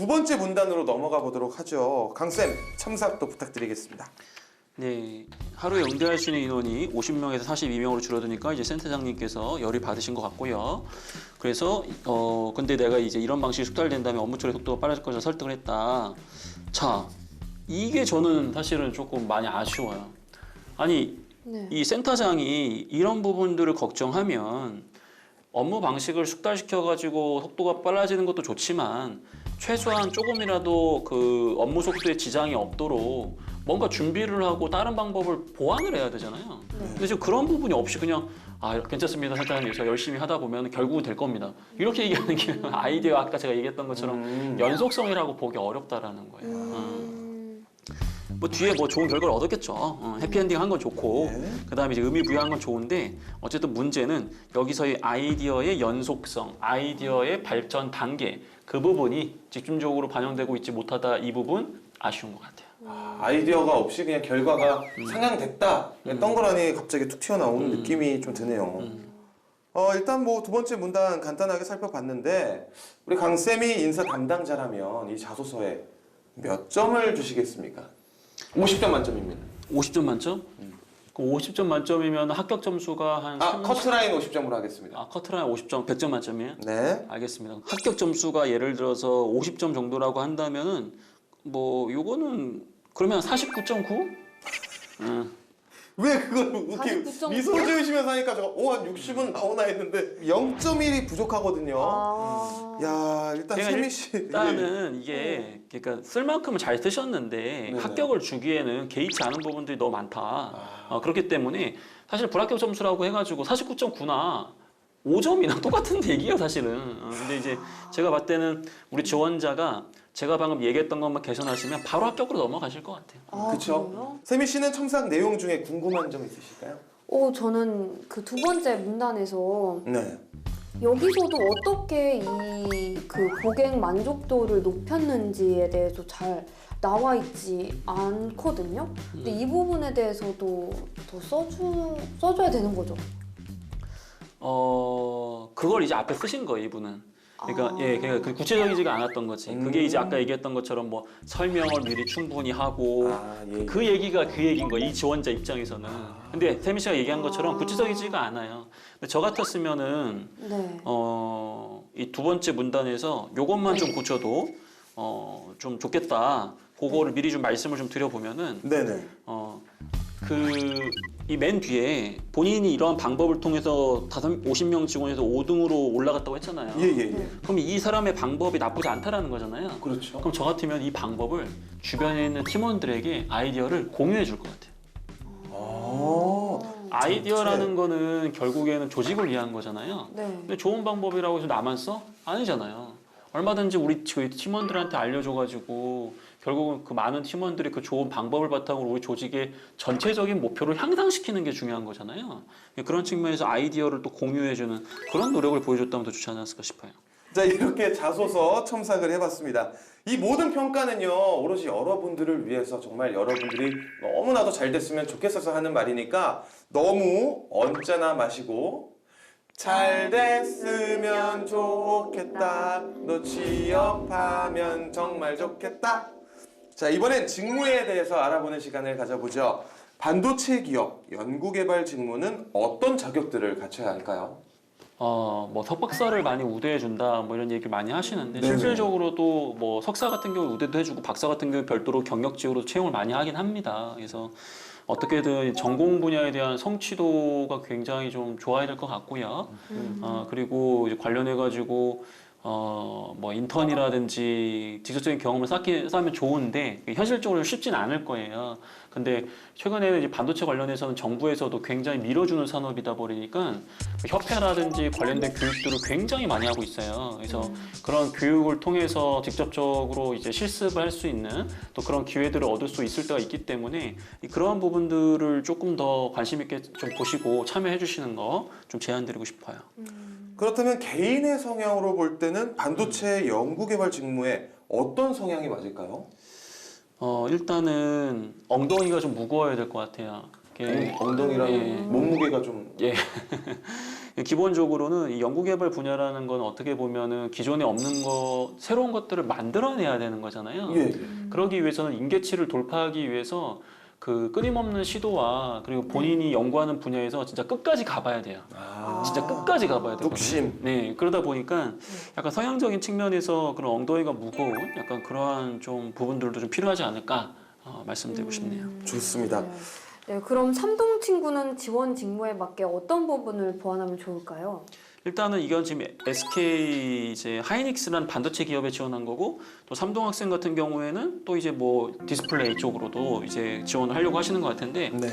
두 번째 문단으로 넘어가 보도록 하죠. 강쌤, 첨삭도 부탁드리겠습니다. 네, 하루에 응대할 수 있는 인원이 50명에서 42명으로 줄어드니까 이제 센터장님께서 열이 받으신 것 같고요. 그래서 근데 내가 이제 이런 방식이 숙달된다면 업무 처리 속도가 빨라질 것을 설득을 했다. 자, 이게 저는 사실은 조금 많이 아쉬워요. 아니, 네. 이 센터장이 이런 부분들을 걱정하면 업무 방식을 숙달시켜가지고 속도가 빨라지는 것도 좋지만 최소한 조금이라도 그 업무 속도에 지장이 없도록 뭔가 준비를 하고 다른 방법을 보완을 해야 되잖아요. 네. 근데 지금 그런 부분이 없이 그냥 괜찮습니다, 센터장님. 저 열심히 하다 보면 결국은 될 겁니다. 이렇게 얘기하는 게 아이디어 아까 제가 얘기했던 것처럼 연속성이라고 보기 어렵다라는 거예요. 뭐 뒤에 뭐 좋은 결과를 얻었겠죠. 해피엔딩 한 건 좋고 네. 그다음에 이제 의미 부여한 건 좋은데 어쨌든 문제는 여기서의 아이디어의 연속성, 아이디어의 발전 단계 그 부분이 집중적으로 반영되고 있지 못하다 이 부분 아쉬운 것 같아요. 아이디어가 없이 그냥 결과가 상향됐다. 그냥 덩그러니 갑자기 툭 튀어나오는 느낌이 좀 드네요. 일단 뭐 두 번째 문단 간단하게 살펴봤는데 우리 강쌤이 인사 담당자라면 이 자소서에 몇 점을 주시겠습니까? 50점 만점입니다. 50점 만점? 그 50점 만점이면 합격 점수가 한 커트라인 50점으로 하겠습니다. 커트라인 50점, 100점 만점이에요? 네. 알겠습니다. 합격 점수가 예를 들어서 50점 정도라고 한다면은 뭐 요거는 그러면 49.9? 왜 그걸 이렇게 49.9? 미소 지으시면서 하니까 제가 한 60은 나오나 했는데 0.1이 부족하거든요. 야, 일단 세미 씨. 일단은 이게 그러니까 쓸 만큼은 잘 쓰셨는데 네네. 합격을 주기에는 개의치 않은 부분들이 너무 많다. 그렇기 때문에 사실 불합격 점수라고 해가지고 49.9나 5점이나 똑같은 얘기예요, 사실은. 근데 이제 제가 봤을 때는 우리 지원자가 제가 방금 얘기했던 것만 개선하시면 바로 합격으로 넘어가실 것 같아요. 그렇죠. 세미 씨는 첨삭 내용 중에 궁금한 점 있으실까요? 저는 그 두 번째 문단에서 네. 여기서도 어떻게 이 그 고객 만족도를 높였는지에 대해서 잘 나와 있지 않거든요. 근데 이 부분에 대해서도 더 써줘야 되는 거죠. 그걸 이제 앞에 쓰신 거예요, 이분은. 그러니까 그러니까 그 구체적이지가 않았던 거지. 그게 이제 아까 얘기했던 것처럼 뭐 설명을 미리 충분히 하고 그 얘기가 그 얘기인 거예요. 이 지원자 입장에서는. 근데 세미 씨가 얘기한 것처럼 구체적이지가 않아요. 근데 저 같았으면은 네. 이 두 번째 문단에서 요것만 좀 고쳐도 좀 좋겠다. 그거를 미리 좀 말씀을 좀 드려보면은 네네. 이 맨 뒤에 본인이 이러한 방법을 통해서 50명 직원에서 5등으로 올라갔다고 했잖아요. 예. 그럼 이 사람의 방법이 나쁘지 않다라는 거잖아요. 그렇죠. 그럼 저 같으면 이 방법을 주변에 있는 팀원들에게 아이디어를 공유해 줄 것 같아요. 아이디어라는 거는 결국에는 조직을 위한 거잖아요. 네. 근데 좋은 방법이라고 해서 나만 써? 아니잖아요. 얼마든지 우리 팀원들한테 알려줘가지고 결국은 그 많은 팀원들이 그 좋은 방법을 바탕으로 우리 조직의 전체적인 목표를 향상시키는 게 중요한 거잖아요. 그런 측면에서 아이디어를 또 공유해주는 그런 노력을 보여줬다면 더 좋지 않았을까 싶어요. 자, 이렇게 자소서 첨삭을 해봤습니다. 이 모든 평가는요, 오롯이 여러분들을 위해서 정말 여러분들이 너무나도 잘 됐으면 좋겠어서 하는 말이니까 너무 언짢아 마시고 잘 됐으면 좋겠다. 너 취업하면 정말 좋겠다. 자, 이번엔 직무에 대해서 알아보는 시간을 가져보죠. 반도체 기업 연구개발 직무는 어떤 자격들을 갖춰야 할까요? 뭐 석박사를 많이 우대해준다 뭐 이런 얘기를 많이 하시는데 네네. 실질적으로도 뭐 석사 같은 경우 우대도 해주고 박사 같은 경우 별도로 경력직으로 채용을 많이 하긴 합니다. 그래서 어떻게든 전공 분야에 대한 성취도가 굉장히 좀 좋아야 될 것 같고요. 그리고 이제 관련해 가지고 뭐 인턴이라든지 직접적인 경험을 쌓으면 좋은데 현실적으로 쉽진 않을 거예요. 근데 최근에는 이제 반도체 관련해서는 정부에서도 굉장히 밀어주는 산업이다 보니까 협회라든지 관련된 교육들을 굉장히 많이 하고 있어요. 그래서 그런 교육을 통해서 직접적으로 이제 실습을 할 수 있는 또 그런 기회들을 얻을 수 있을 때가 있기 때문에 그러한 부분들을 조금 더 관심 있게 좀 보시고 참여해 주시는 거 좀 제안드리고 싶어요. 그렇다면 개인의 성향으로 볼 때는 반도체 연구개발 직무에 어떤 성향이 맞을까요? 일단은 엉덩이가 좀 무거워야 될 것 같아요. 엉덩이랑 예. 몸무게가 좀 예. 기본적으로는 이 연구개발 분야라는 건 어떻게 보면은 기존에 없는 거, 새로운 것들을 만들어내야 되는 거잖아요. 예. 그러기 위해서는 임계치를 돌파하기 위해서 그 끊임없는 시도와 그리고 본인이 연구하는 분야에서 진짜 끝까지 가봐야 돼요. 아, 진짜 끝까지 가봐야 되거든요. 욕심. 네, 그러다 보니까 약간 서양적인 측면에서 그런 엉덩이가 무거운 약간 그러한 좀 부분들도 좀 필요하지 않을까 말씀드리고 싶네요. 좋습니다. 네. 네, 그럼 삼동 친구는 지원 직무에 맞게 어떤 부분을 보완하면 좋을까요? 일단은 이건 지금 SK 이제 하이닉스라는 반도체 기업에 지원한 거고 또 삼동 학생 같은 경우에는 또 이제 뭐 디스플레이 쪽으로도 이제 지원을 하려고 하시는 것 같은데 네.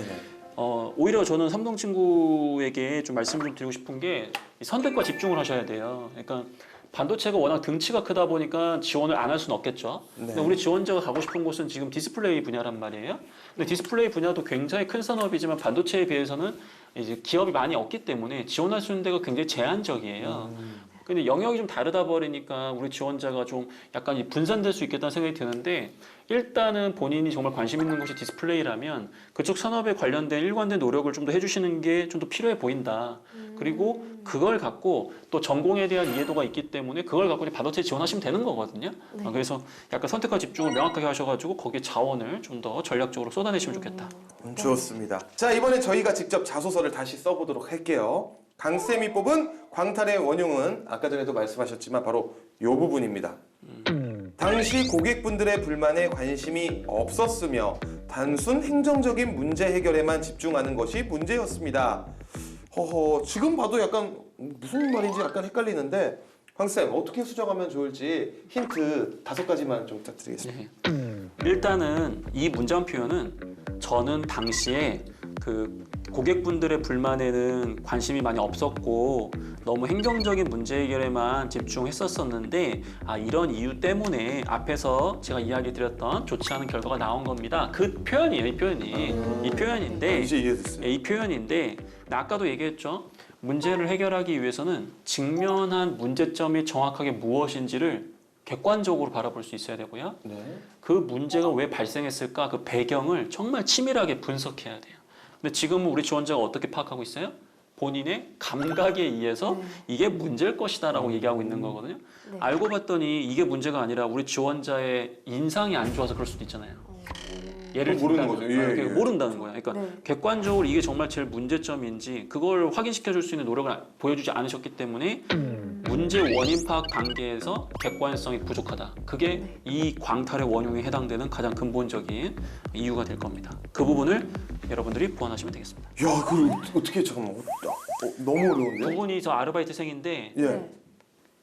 오히려 저는 삼동 친구에게 좀 말씀 좀 드리고 싶은 게 이 선택과 집중을 하셔야 돼요. 그러니까 반도체가 워낙 등치가 크다 보니까 지원을 안 할 수는 없겠죠. 네. 근데 우리 지원자가 가고 싶은 곳은 지금 디스플레이 분야란 말이에요. 근데 디스플레이 분야도 굉장히 큰 산업이지만 반도체에 비해서는 이제 기업이 많이 없기 때문에 지원할 수 있는 데가 굉장히 제한적이에요. 근데 영역이 좀 다르다 버리니까 우리 지원자가 좀 약간 분산될 수 있겠다는 생각이 드는데 일단은 본인이 정말 관심 있는 것이 디스플레이라면 그쪽 산업에 관련된 일관된 노력을 좀 더 해주시는 게 좀 더 필요해 보인다. 그리고 그걸 갖고 또 전공에 대한 이해도가 있기 때문에 그걸 갖고 이제 반도체에 지원하시면 되는 거거든요. 네. 그래서 약간 선택과 집중을 명확하게 하셔가지고 거기에 자원을 좀 더 전략적으로 쏟아내시면 좋겠다. 좋습니다. 자, 이번엔 저희가 직접 자소서를 다시 써보도록 할게요. 강쌤이 뽑은 광탈의 원흉은 아까 전에도 말씀하셨지만 바로 이 부분입니다. 당시 고객분들의 불만에 관심이 없었으며 단순 행정적인 문제 해결에만 집중하는 것이 문제였습니다. 허허, 지금 봐도 약간 무슨 말인지 약간 헷갈리는데 황쌤 어떻게 수정하면 좋을지 힌트 5가지만 좀 부탁드리겠습니다. 일단은 이 문장 표현은 저는 당시에 그 고객분들의 불만에는 관심이 많이 없었고 너무 행정적인 문제 해결에만 집중했었었는데 이런 이유 때문에 앞에서 제가 이야기 드렸던 좋지 않은 결과가 나온 겁니다. 그 표현이에요, 이 표현이. 이 표현인데 이제 이해됐어요. 이 표현인데 아까도 얘기했죠. 문제를 해결하기 위해서는 직면한 문제점이 정확하게 무엇인지를 객관적으로 바라볼 수 있어야 되고요. 네. 그 문제가 왜 발생했을까 그 배경을 정말 치밀하게 분석해야 돼요. 근데 지금은 우리 지원자가 어떻게 파악하고 있어요? 본인의 감각에 의해서 이게 문제일 것이다라고 얘기하고 있는 거거든요. 네. 알고 봤더니 이게 문제가 아니라 우리 지원자의 인상이 안 좋아서 그럴 수도 있잖아요. 예를 모르는 들면 거죠. 예, 예. 모른다는 거야. 그러니까 네. 객관적으로 이게 정말 제일 문제점인지 그걸 확인시켜 줄 수 있는 노력을 보여주지 않으셨기 때문에 문제 원인 파악 단계에서 객관성이 부족하다. 그게 이 광탈의 원흉에 해당되는 가장 근본적인 이유가 될 겁니다. 그 부분을 여러분들이 보완하시면 되겠습니다. 야, 그걸 어떻게 잠깐만. 너무 두 어려운데요? 분이 저 아르바이트생인데 예. 네.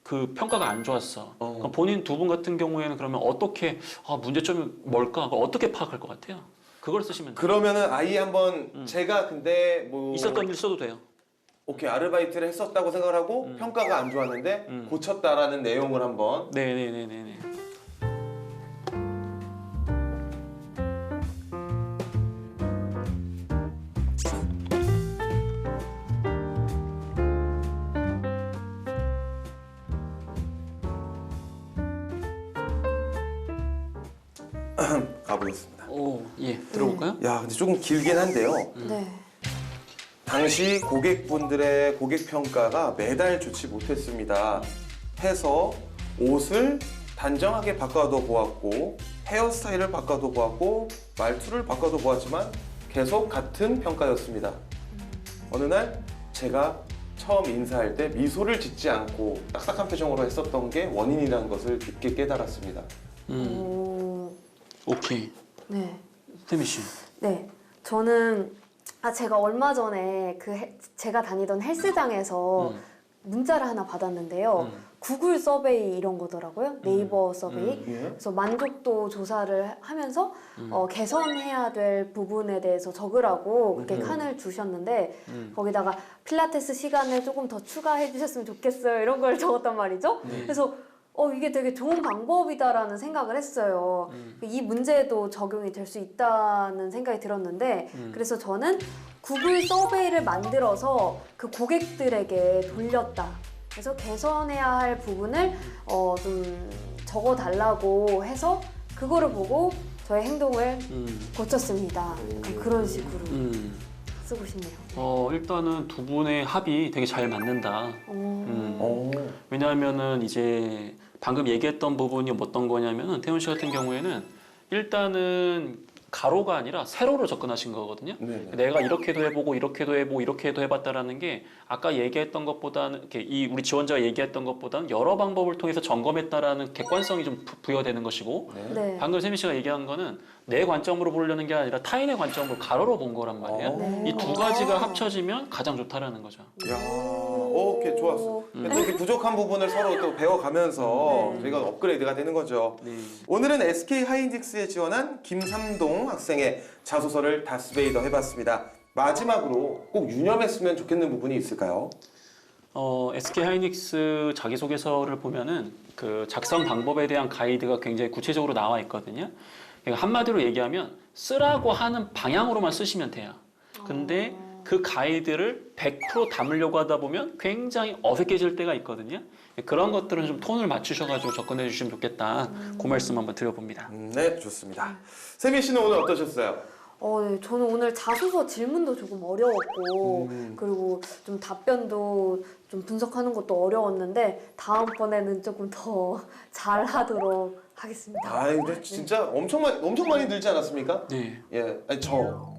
그 평가가 안 좋았어. 그럼 본인 두 분 같은 경우에는 그러면 어떻게 문제점이 뭘까? 그걸 어떻게 파악할 것 같아요? 그걸 쓰시면 돼요. 그러면은 아예 한번 제가 근데 뭐 있었던 일 써도 돼요. 오케이 아르바이트를 했었다고 생각을 하고 평가가 안 좋았는데 고쳤다라는 내용을 한번 네네네네네. 가보겠습니다. 예, 들어볼까요? 야, 근데 조금 길긴 한데요. 네. 당시 고객분들의 고객 평가가 매달 좋지 못했습니다. 해서 옷을 단정하게 바꿔도 보았고 헤어스타일을 바꿔도 보았고 말투를 바꿔도 보았지만 계속 같은 평가였습니다. 어느 날 제가 처음 인사할 때 미소를 짓지 않고 딱딱한 표정으로 했었던 게 원인이라는 것을 깊게 깨달았습니다. 오, 오케이. 네. 태미 씨. 네. 저는 제가 얼마 전에 제가 다니던 헬스장에서 문자를 하나 받았는데요. 구글 서베이 이런 거더라고요. 네이버 서베이. 예? 그래서 만족도 조사를 하면서 개선해야 될 부분에 대해서 적으라고 그렇게 칸을 주셨는데 거기다가 필라테스 시간을 조금 더 추가해 주셨으면 좋겠어요. 이런 걸 적었단 말이죠. 그래서 이게 되게 좋은 방법이다라는 생각을 했어요. 이 문제도 적용이 될 수 있다는 생각이 들었는데 그래서 저는 구글 서베이를 만들어서 그 고객들에게 돌렸다. 그래서 개선해야 할 부분을 좀 적어달라고 해서 그거를 보고 저의 행동을 고쳤습니다. 약간 그런 식으로. 쓰고 싶네요. 일단은 두 분의 합이 되게 잘 맞는다. 오. 왜냐하면은 이제 방금 얘기했던 부분이 어떤 거냐면은 태훈 씨 같은 경우에는 일단은 가로가 아니라 세로로 접근하신 거거든요. 네네. 내가 이렇게도 해보고 이렇게도 해보고 이렇게도 해봤다라는 게 아까 얘기했던 것보다는 이렇게 우리 지원자가 얘기했던 것보다는 여러 방법을 통해서 점검했다라는 객관성이 좀 부여되는 것이고 네. 네. 방금 세미 씨가 얘기한 거는 내 관점으로 보려는 게 아니라 타인의 관점으로 가로로 본 거란 말이야. 어. 이 두 가지가 합쳐지면 가장 좋다라는 거죠. 야, 오케이 좋았어. 또 이렇게 부족한 부분을 서로 또 배워가면서 저희가 업그레이드가 되는 거죠. 네. 오늘은 SK 하이닉스에 지원한 김삼동 학생의 자소서를 다스베이더 해봤습니다. 마지막으로 꼭 유념했으면 좋겠는 부분이 있을까요? SK 하이닉스 자기소개서를 보면은 그 작성 방법에 대한 가이드가 굉장히 구체적으로 나와 있거든요. 그러니까 한마디로 얘기하면 쓰라고 하는 방향으로만 쓰시면 돼요. 근데 그 가이드를 100% 담으려고 하다 보면 굉장히 어색해질 때가 있거든요. 그런 것들은 좀 톤을 맞추셔가지고 접근해 주시면 좋겠다. 그 말씀 한번 드려봅니다. 네, 좋습니다. 세미 씨는 오늘 어떠셨어요? 네, 저는 오늘 자소서 질문도 조금 어려웠고 그리고 좀 답변도 좀 분석하는 것도 어려웠는데 다음번에는 조금 더 잘하도록 하겠습니다. 아, 근데 진짜 엄청 많이 늘지 않았습니까? 네. 예, 아니 저.